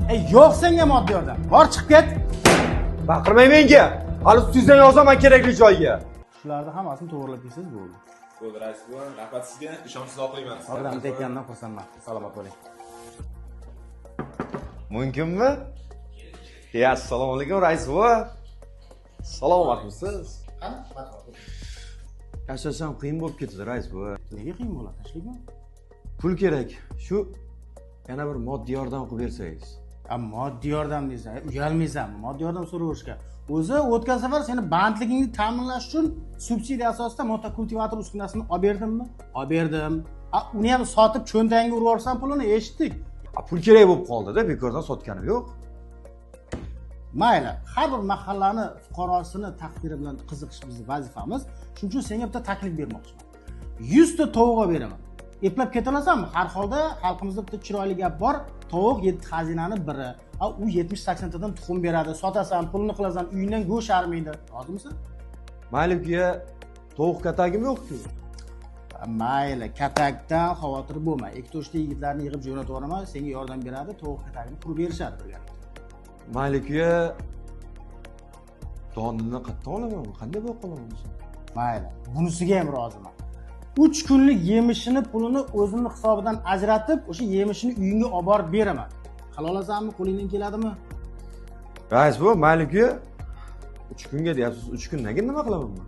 Yo'q senga moddiy yordam. Bor chiqib ket. Baqirmang menga. Hali ustizdan yozaman kerakli joyga. Shularni hammasini to'g'rilab kelsangiz bo'ldi. Bo'ldi, rais bu. Rahmat sizga. Ishonchsiz oqlayman. Odamni tekkandan xursandman. Salomat bo'ling. Mumkinmi? Assalomu alaykum rais buva. Salomatmisiz? Yashasham qiyin bo'lib ketdi rais buva. Nega qiyin bo'ladi? Tinchlikmi? Pul kerak. Shu yana bir moddiy yordam qilib bersangiz. Moddiy yordam deysan, uyalmaysan. Moddiy yordam so'ravishga. O'zi o'tgan safar seni bandligingni ta'minlash uchun subsidiya asosida motokultivator uskunasini olib berdimmi? Olib berdim. Uni ham sotib cho'ntagingga urib olsam pulini eshitdik. Pul kerak bo'lib qoldi-da, bekordan sotganim yo'q. Mayli, har bir mahallani fuqarosini taqdiri bilan qiziqish bizning vazifamiz. Shuning uchun senga bitta taklif bermoqchiman. 100 ta tovuq beraman. Eplab keta olasanmi? Har holda xalqimizda bitta chiroyli gap bor. Tovuq 7 xazinani biri. U 70-80 tadan tuxum beradi. Sotasan, pulni qilasan, uyingdan go'sht armaydi. Rozimisan? Mayli-ku, tovuq katagim yo'q-ku. Mayli, katakdan xavotir bo'lma. Ektoshli yigitlarni yig'ib jo'natib yuboraman, senga yordam beradi, tovuq katagini qurib berishadi birgalikda. Mayli-ku, donini qayerdan olaman? Qanday bo'lib qolaman? Mayli, bunisiga ham roziman. 3 kunlik yemishini pulini o'zimning hisobidan ajratib, o'sha yemishini uyingga olib borib beraman. Qila olasanmi? Qo'lingdan keladimi? Rais bu, mayli-ku, 3 kunga deyapsiz. 3 kundan keyin nima qilaman men?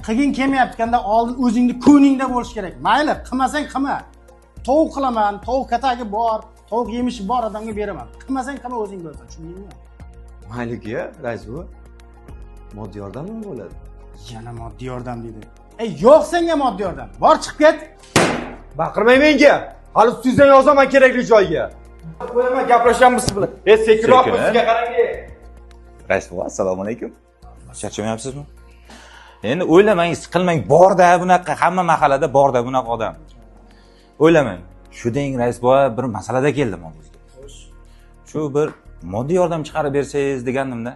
Qilgin kelmayotganda oldin o'zingni ko'ningda bo'lish kerak. Mayli, qilmasang qilma. Tovuq qilaman, tovuq katagi bor, tovuq yemishi bor odamga beraman. Qilmasang qilma o'zing bilasan, tushundingmi? Mayli-ku, rais bu. Moddiy yordam nima bo'ladi? Yana moddiy yordam dedi. Yo'q senga moddiy yordam. Bor chiqib ket. Baqirmang menga. Hali ustizdan yozaman kerakli joyga. Qo'yaman, gaplashamiz siz bilan. Sekinroq sizga qarang. Rais bu, assalomu alaykum. Charchamayapsizmi? Endi o'ylamang, siqilmang. Bor-da bunaqa, hamma mahallada bor-da bunaqa odam. O'ylamang. Shu deng rais bu, bir masalada keldim hozir. Shu bir moddiy yordam chiqarib bersangiz degandim-da.